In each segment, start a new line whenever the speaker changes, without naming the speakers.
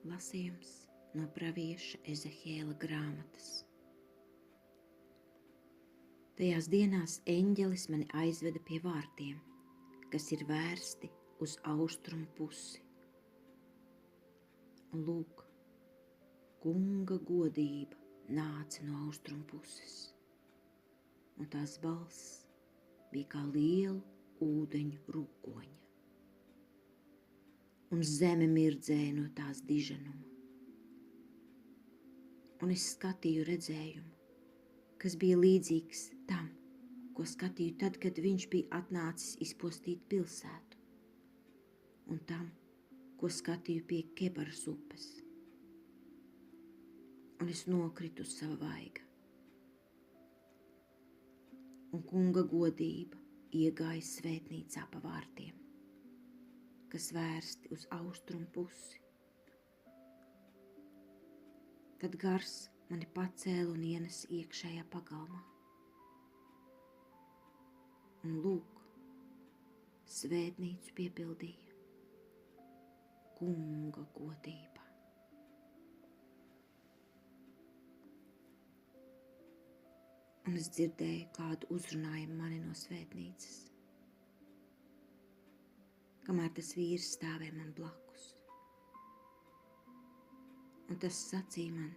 Lasījums no pravieša Ezehiela grāmatas. Tajās dienās eņģelis mani aizveda pie vārtiem, kas ir vērsti uz austrumu pusi. Un lūk, kunga godība nāca no austrumu puses, un tās balss bija kā liela ūdeņu rūkoņa, un zeme mirdzēja no tās diženuma. Un es skatīju redzējumu, kas bija līdzīgs tam, ko skatīju tad, kad viņš bija atnācis izpostīt pilsētu, un tam, ko skatīju pie Kebaras upes. Un es nokritu uz sava vaiga. Un kunga godība iegāja svētnīcā pa vārtiem, kas vērsti uz austrumu pusi. Tad gars mani pacēla un ienesa iekšējā pagalmā. Un lūk, svētnīcu piepildīja kunga godība. Un es dzirdēju, kādu uzrunājumu mani no svētnīcas, kamēr tas vīrs stāvēja man blakus. Un tas sacīja man: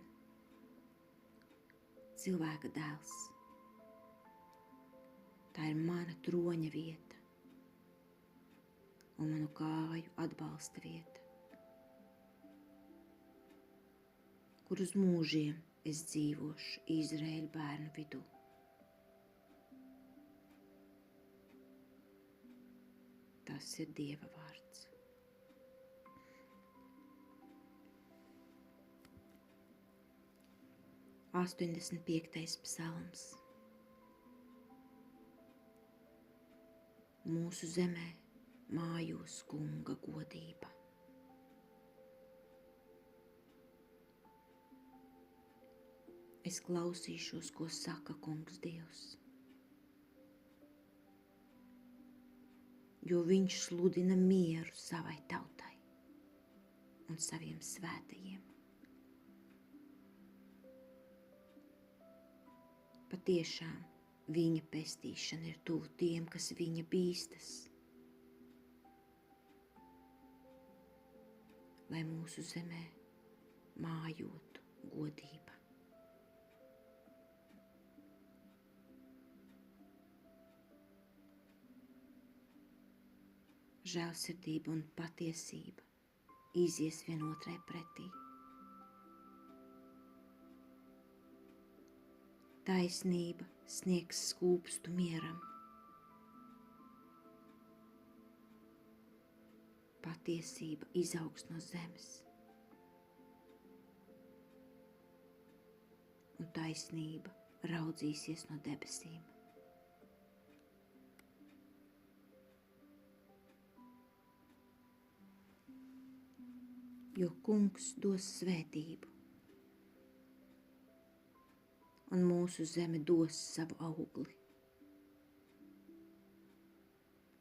cilvēka dēls, tā ir mana troņa vieta un manu kāju atbalsta vieta, kur uz mūžiem es dzīvošu Izraēļa bērnu vidū. Tas ir Dieva vārds. Astoņdesmit 85. psalms. Mūsu zemē mājos kunga godība. Es klausīšos, ko saka kungs Dievs, jo viņš sludina mieru savai tautai un saviem svētajiem. Patiešām viņa pestīšana ir tuvu tiem, kas viņa bīstas, lai mūsu zemē mājotu godība. Žēlsirdība un patiesība izies vienotrai pretī. Taisnība sniegs skūpstu mieram. Patiesība izaugs no zemes. Un taisnība raudzīsies no debesīm. Jo kungs dos svētību, un mūsu zeme dos savu augli.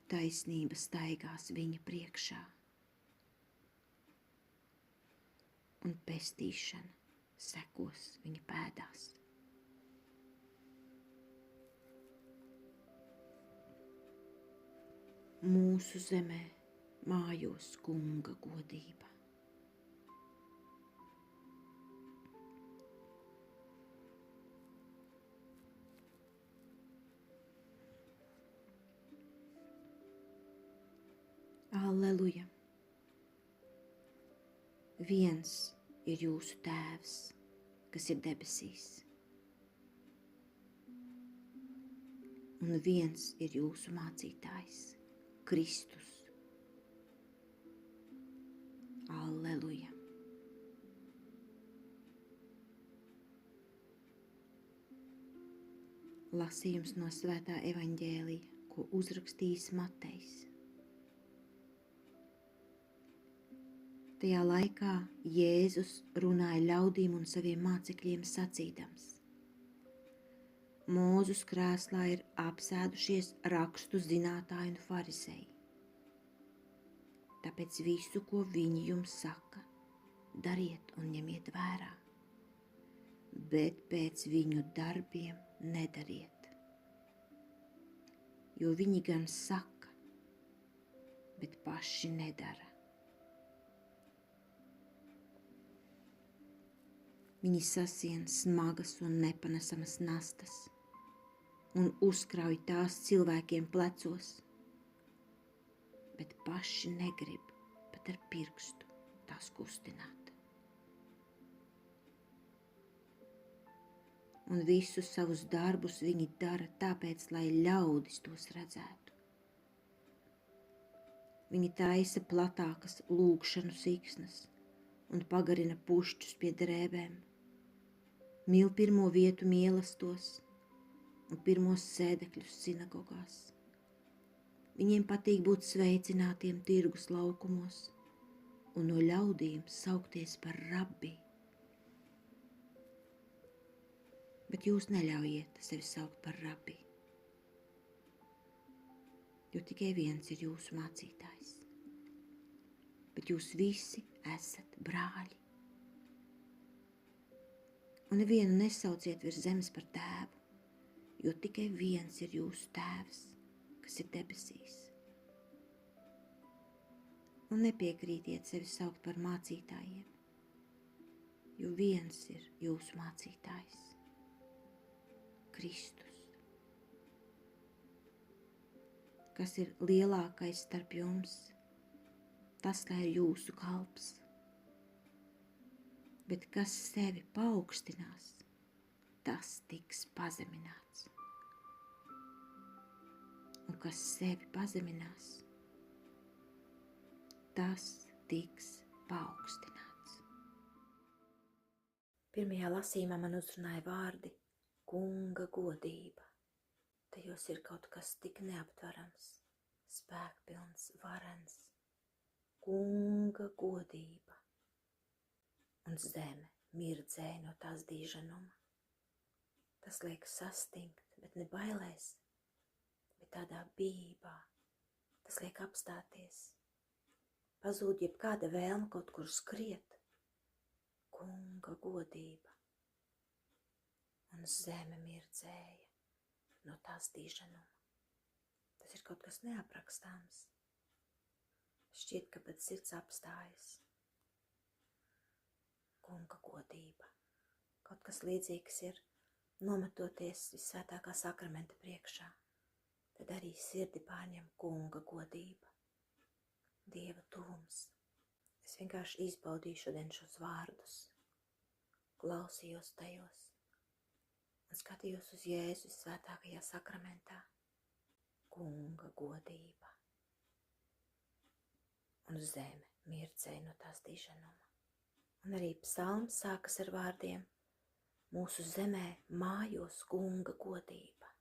Taisnība staigās viņa priekšā, un pestīšana sekos viņa pēdās. Mūsu zemē mājos kunga godība. Alleluja! Viens ir jūsu tēvs, kas ir debesīs, un viens ir jūsu mācītājs, Kristus. Alleluja! Lasījums no svētā evaņģēlija, ko uzrakstījis Matejs. Tajā laikā Jēzus runāja ļaudīm un saviem mācekļiem sacīdams: Mūzus krēslā ir apsēdušies rakstu zinātāji un farizēji. Tāpēc visu, ko viņi jums saka, dariet un ņemiet vērā, bet pēc viņu darbiem nedariet. Jo viņi gan saka, bet paši nedara. Viņi sasien smagas un nepanesamas nastas un uzkrauj tās cilvēkiem plecos, bet paši negrib pat ar pirkstu tās kustināt. Un visus savus darbus viņi dara tāpēc, lai ļaudis tos redzētu. Viņi taisa platākas lūgšanu siksnas un pagarina pušķus pie drēbēm, mīl pirmo vietu mīlestos un pirmos sēdekļus sinagogās. Viņiem patīk būt sveicinātiem tirgus laukumos un no ļaudīm saukties par rabbi. Bet jūs neļaujiet sevi saukt par rabbi, jo tikai viens ir jūsu mācītājs. Bet jūs visi esat brāļi. Un nevienu nesauciet virs zemes par tēvu, jo tikai viens ir jūsu tēvs, kas ir debesīs. Un nepiekrītiet sevi saukt par mācītājiem, jo viens ir jūsu mācītājs – Kristus. Kas ir lielākais starp jums, tas kā ir jūsu kalps. Bet kas sevi paaugstinās, tas tiks pazemināts. Un kas sevi pazeminās, tas tiks paaugstināts. Pirmajā lasījumā man uzrunāja vārdi Kunga godība. Tajos ir kaut kas tik neaptverams, spēkpilns, varens. Kunga godība. Un zeme mirdzēja no tās dīženuma. Tas liek sastingt, bet ne bailēs, bet tādā bijībā. Tas liek apstāties. Pazūd jebkāda vēlme kaut kur skriet. Kunga godība. Un zeme mirdzēja no tās dīženuma. Tas ir kaut kas neaprakstāms. Šķiet, ka pat sirds apstājas. Kunga godība. Kaut kas līdzīgs ir nometoties visvētākā sakramenta priekšā. Tad arī sirdi pārņem Kunga godība. Dieva tuvums. Es vienkārši izbaudīju šodien šos vārdus. Klausījos tajos un skatījos uz Jēzu svētākajā sakramentā. Kunga godība. Un zeme mirdzēja no tās dīženuma. Un arī psalms sākas ar vārdiem: mūsu zemē mājos Kunga godība.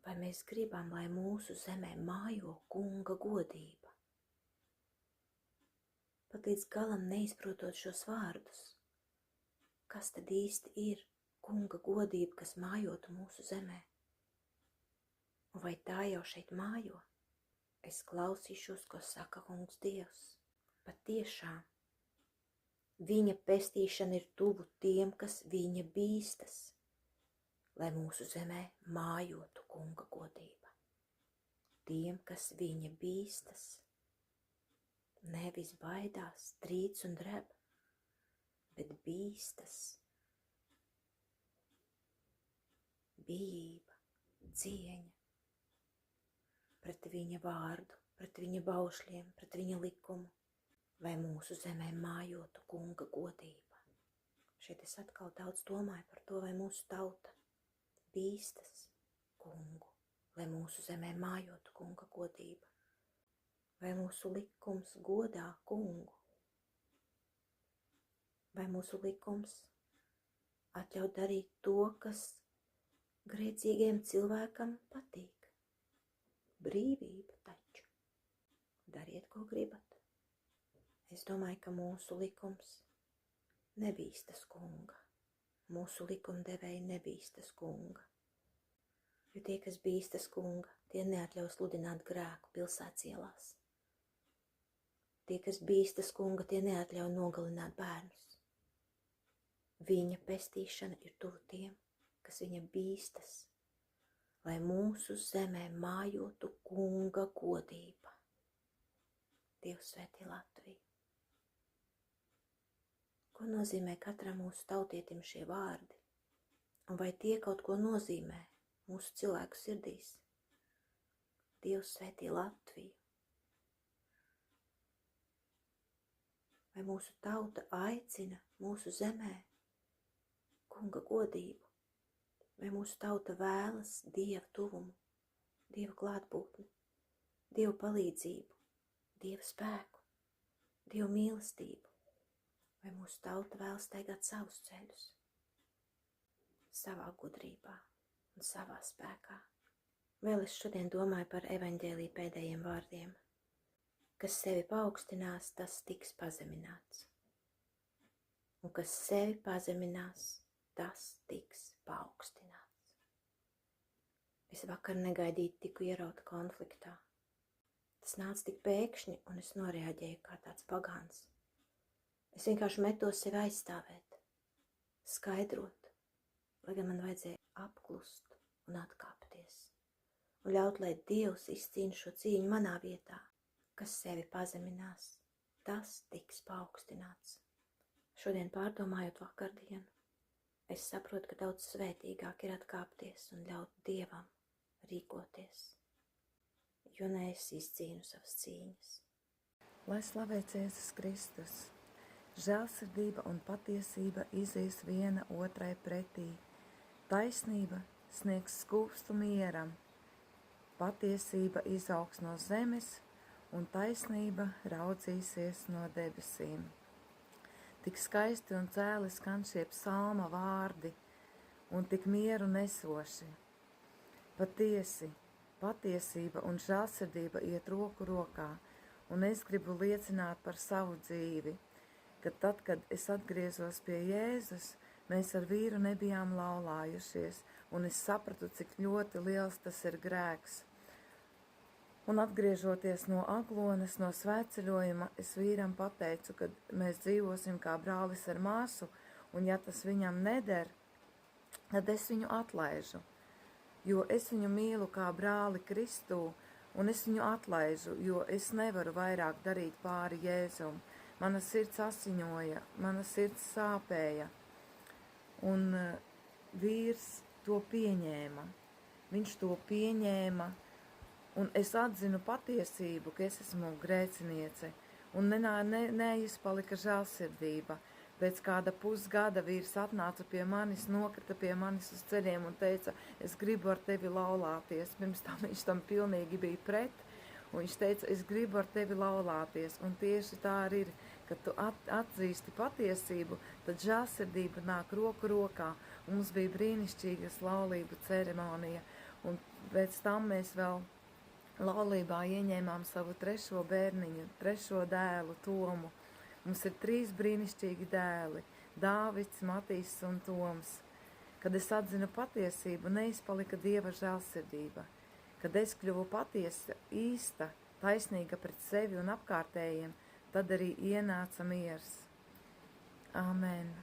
Vai mēs gribam, lai mūsu zemē mājo Kunga godība? Pat līdz galam neizprotot šos vārdus, kas tad īsti ir Kunga godība, kas mājotu mūsu zemē? Un vai tā jau šeit mājo? Es klausīšos, ko saka Kungs Dievs. Patiešām, viņa pestīšana ir tuvu tiem, kas viņa bīstas, lai mūsu zemē mājotu Kunga godība. Tiem, kas viņa bīstas, nevis baidās, trīc un dreb, bet bīstas. Bijība, cieņa pret viņa vārdu, pret viņa baušļiem, pret viņa likumu, lai mūsu zemē mājotu Kunga godība. Šeit es atkal daudz domāju par to, vai mūsu tauta bīstas Kungu, lai mūsu zemē mājotu Kunga godība, vai mūsu likums godā Kungu, vai mūsu likums atļauj darīt to, kas grēcīgiem cilvēkam patīk. Brīvība taču. Dariet, ko gribat. Es domāju, ka mūsu likums nebīstas Kunga. Mūsu likumdevēji nebīstas Kunga. Jo tie, kas bīstas Kunga, tie neatļaus sludināt grēku pilsētas ielās. Tie, kas bīstas kunga, tie neatļauj nogalināt bērnus. Viņa pestīšana ir tuvu tiem, kas viņa bīstas, lai mūsu zemē mājotu kunga godība. Dievs svētī Latviju. Ko nozīmē katram mūsu tautietim šie vārdi? Un vai tie kaut ko nozīmē mūsu cilvēku sirdīs? Dievs svētī Latviju. Vai mūsu tauta aicina mūsu zemē kunga godību? Vai mūsu tauta vēlas Dieva tuvumu, Dieva klātbūtni, Dieva palīdzību, Dieva spēku, Dieva mīlestību? Vai mūsu tauta vēlas staigāt savus ceļus, savā gudrībā un savā spēkā? Vēl es šodien domāju par evaņģēlija pēdējiem vārdiem. Kas sevi paaugstinās, tas tiks pazemināts. Un kas sevi pazeminās, tas tiks paaugstināts. Es vakar negaidīti tiku ierauta konfliktā. Tas nāca tik pēkšņi, un es noreaģēju kā tāds pagāns. Es vienkārši metos sevi aizstāvēt, skaidrot, lai gan man vajadzēja apklust un atkāpties. Un ļaut, lai Dievs izcīna šo cīņu manā vietā. Kas sevi pazeminās, tas tiks paaugstināts. Šodien pārdomājot vakardienu, es saprotu, ka daudz svētīgāk ir atkāpties un ļaut Dievam rīkoties, jo ne es izcīnu savas cīņas.
Lai slavēts Jēzus Kristus, žēlsirdība un patiesība izies viena otrai pretī, taisnība sniegs skūpstu mieram, patiesība izaugs no zemes un taisnība raudzīsies no debesīm. Tik skaisti un cēli skan šie psalma vārdi un tik mieru nesoši. Patiesi, patiesība un žēlsirdība iet roku rokā, un es gribu liecināt par savu dzīvi, ka tad, kad es atgriezos pie Jēzus, mēs ar vīru nebijām laulājušies, un es sapratu, cik ļoti liels tas ir grēks. Un atgriežoties no Aglonas, no svētceļojuma, es vīram pateicu, ka mēs dzīvosim kā brālis ar māsu, un ja tas viņam neder, tad es viņu atlaižu, jo es viņu mīlu kā brāli Kristū, un es viņu atlaižu, jo es nevaru vairāk darīt pāri Jēzum. Mana sirds asiņoja, mana sirds sāpēja, un vīrs to pieņēma. Viņš to pieņēma, un es atzinu patiesību, ka es esmu grēciniece, un neizpalika žēlsirdība. Pēc kāda pusgada vīrs atnāca pie manis, nokrita pie manis uz ceļiem un teica, es gribu ar tevi laulāties. Pirms tam viņš tam pilnīgi bija pret, un viņš teica, es gribu ar tevi laulāties. Un tieši tā arī ir, kad tu atzīsti patiesību, tad žēlsirdība nāk roku rokā. Un mums bija brīnišķīgas laulību ceremonija, un pēc tam mēs vēl laulībā ieņēmām savu trešo bērniņu, trešo dēlu Tomu. Mums ir 3 brīnišķīgi dēli – Dāvids, Matīs un Toms. Kad es atzinu patiesību, neizpalika Dieva žēlsirdība. Kad es kļuvu patiesa, īsta, taisnīga pret sevi un apkārtējiem, tad arī ienāca miers. Āmen.